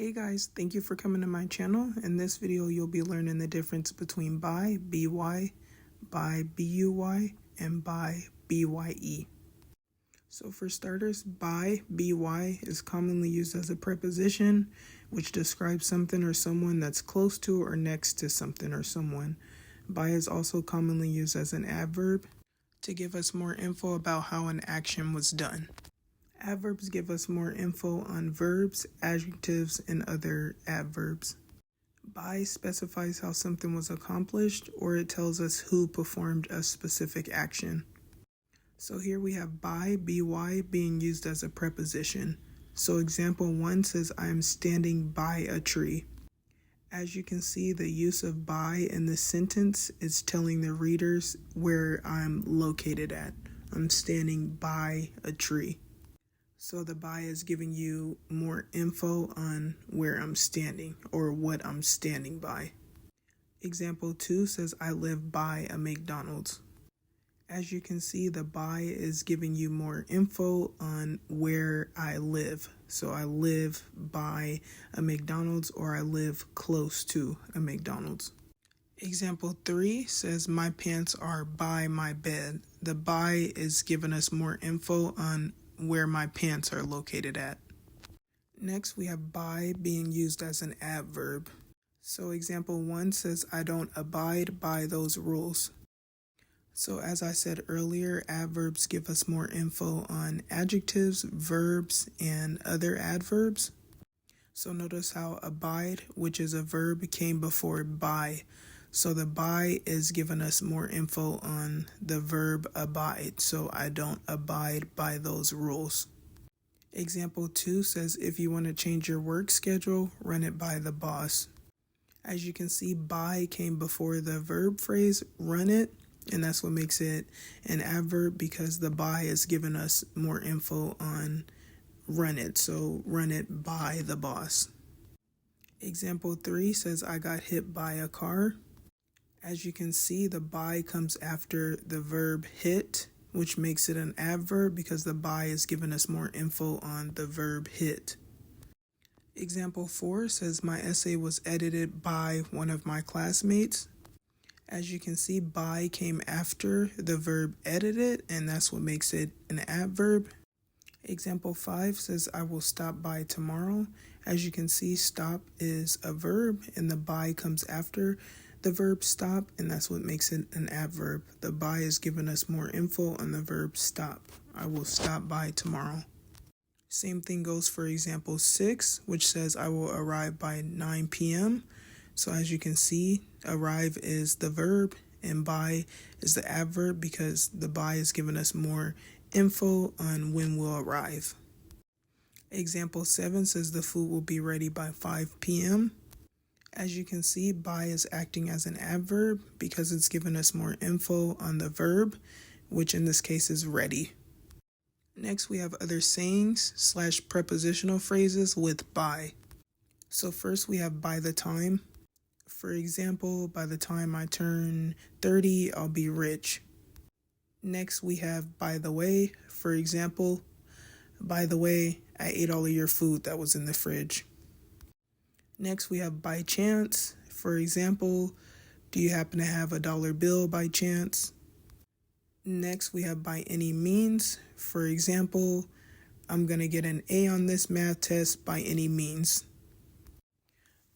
Hey guys, thank you for coming to my channel. In this video, you'll be learning the difference between buy, B-Y, buy, B-U-Y, and buy, B-Y-E. So for starters, buy, B-Y, is commonly used as a preposition, which describes something or someone that's close to or next to something or someone. Buy is also commonly used as an adverb to give us more info about how an action was done. Adverbs give us more info on verbs, adjectives, and other adverbs. By specifies how something was accomplished, or it tells us who performed a specific action. So here we have by, by, being used as a preposition. So example 1 says, I am standing by a tree. As you can see, the use of by in this sentence is telling the readers where I'm located at. I'm standing by a tree. So the by is giving you more info on where I'm standing or what I'm standing by. Example 2 says, I live by a McDonald's. As you can see, the by is giving you more info on where I live. So I live by a McDonald's, or I live close to a McDonald's. Example 3 says, my pants are by my bed. The by is giving us more info on where my pants are located at. Next, we have by being used as an adverb. So example 1 says, I don't abide by those rules. So as I said earlier, adverbs give us more info on adjectives, verbs, and other adverbs. So notice how abide, which is a verb, came before by. So the by is giving us more info on the verb abide. So I don't abide by those rules. Example 2 says, if you want to change your work schedule, run it by the boss. As you can see, by came before the verb phrase run it, and that's what makes it an adverb, because the by is giving us more info on run it. So run it by the boss. Example 3 says, I got hit by a car. As you can see, the by comes after the verb hit, which makes it an adverb because the by is giving us more info on the verb hit. Example 4 says, my essay was edited by one of my classmates. As you can see, by came after the verb edited, and that's what makes it an adverb. Example 5 says, I will stop by tomorrow. As you can see, stop is a verb, and the by comes after the verb stop, and that's what makes it an adverb. The by is giving us more info on the verb stop. I will stop by tomorrow. Same thing goes for example 6, which says, I will arrive by 9 p.m. So as you can see, arrive is the verb and by is the adverb, because the by is giving us more info on when we'll arrive. Example 7 says, the food will be ready by 5 p.m. As you can see, by is acting as an adverb because it's giving us more info on the verb, which in this case is ready. Next, we have other sayings / prepositional phrases with by. So first we have by the time. For example, by the time I turn 30, I'll be rich. Next, we have by the way. For example, by the way, I ate all of your food that was in the fridge. Next, we have by chance. For example, do you happen to have a dollar bill by chance? Next, we have by any means. For example, I'm going to get an A on this math test by any means.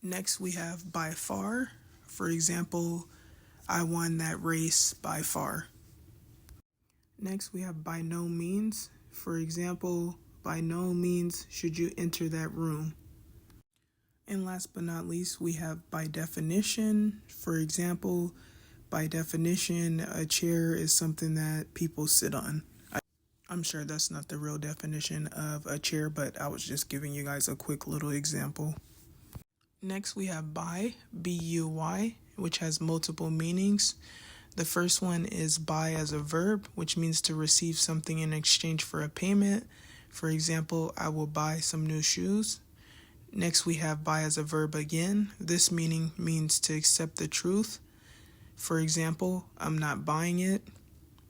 Next, we have by far. For example, I won that race by far. Next, we have by no means. For example, by no means should you enter that room. And last but not least, we have by definition. For example, by definition, a chair is something that people sit on. I'm sure that's not the real definition of a chair, but I was just giving you guys a quick little example. Next, we have by, B-U-Y, which has multiple meanings. The first one is buy as a verb, which means to receive something in exchange for a payment. For example, I will buy some new shoes. Next, we have by as a verb again. This meaning means to accept the truth. For example, I'm not buying it.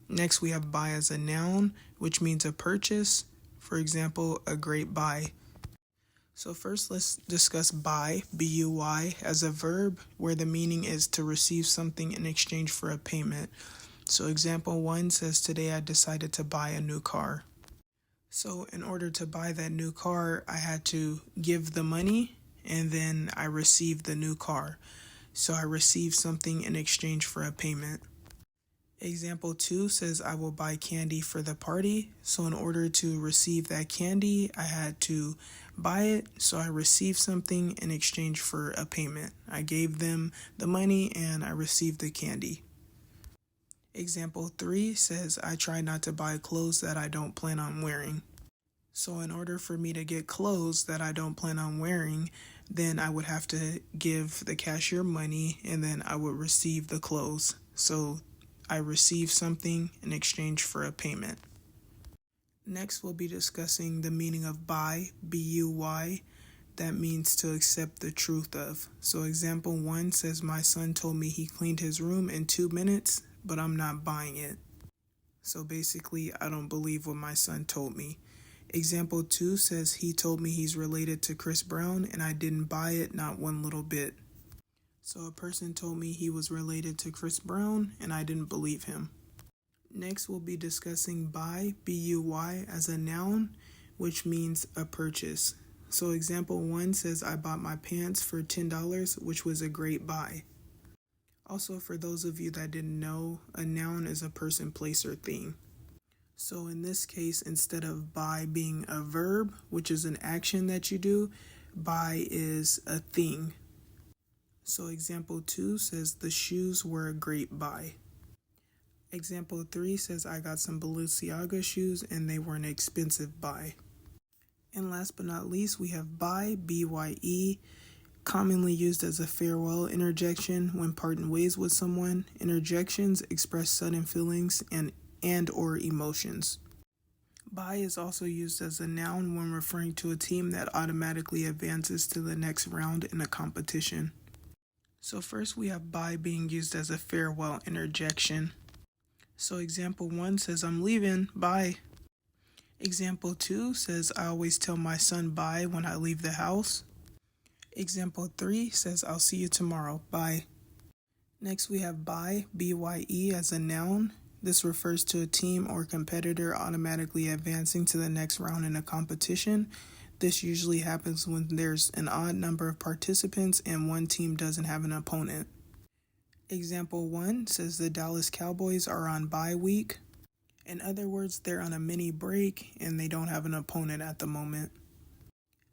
Next, we have buy as a noun, which means a purchase. For example, a great buy. So first let's discuss buy, B-U-Y, as a verb where the meaning is to receive something in exchange for a payment. So example 1 says, today I decided to buy a new car. So in order to buy that new car, I had to give the money and then I received the new car. So I received something in exchange for a payment. Example 2 says, I will buy candy for the party. So in order to receive that candy, I had to buy it. So I received something in exchange for a payment. I gave them the money and I received the candy. Example 3 says, I try not to buy clothes that I don't plan on wearing. So in order for me to get clothes that I don't plan on wearing, then I would have to give the cashier money and then I would receive the clothes. So I received something in exchange for a payment. Next, we'll be discussing the meaning of buy, B-U-Y. That means to accept the truth of. So example 1 says, my son told me he cleaned his room in 2 minutes, but I'm not buying it. So basically, I don't believe what my son told me. Example 2 says, he told me he's related to Chris Brown and I didn't buy it, not one little bit. So a person told me he was related to Chris Brown and I didn't believe him. Next, we'll be discussing buy, B-U-Y, as a noun, which means a purchase. So example 1 says, I bought my pants for $10, which was a great buy. Also, for those of you that didn't know, a noun is a person, place, or thing. So in this case, instead of buy being a verb, which is an action that you do, buy is a thing. So example 2 says, the shoes were a great buy. Example 3 says, I got some Balenciaga shoes and they were an expensive buy. And last but not least, we have buy, B-Y-E, commonly used as a farewell interjection when parting ways with someone. Interjections express sudden feelings and or emotions. Buy is also used as a noun when referring to a team that automatically advances to the next round in a competition. So first we have buy being used as a farewell interjection. So example 1 says, I'm leaving, bye. Example 2 says, I always tell my son bye when I leave the house. Example 3 says, I'll see you tomorrow, bye. Next we have buy, B-Y-E, as a noun. This refers to a team or competitor automatically advancing to the next round in a competition. This usually happens when there's an odd number of participants and one team doesn't have an opponent. Example 1 says, the Dallas Cowboys are on bye week. In other words, they're on a mini break and they don't have an opponent at the moment.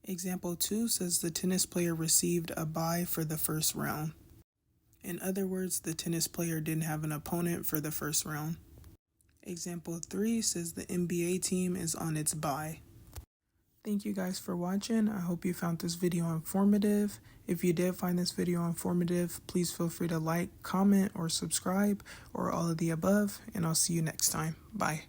Example 2 says, the tennis player received a bye for the first round. In other words, the tennis player didn't have an opponent for the first round. Example 3 says, the NBA team is on its bye. Thank you guys for watching. I hope you found this video informative. If you did find this video informative, please feel free to like, comment, or subscribe, or all of the above, and I'll see you next time. Bye.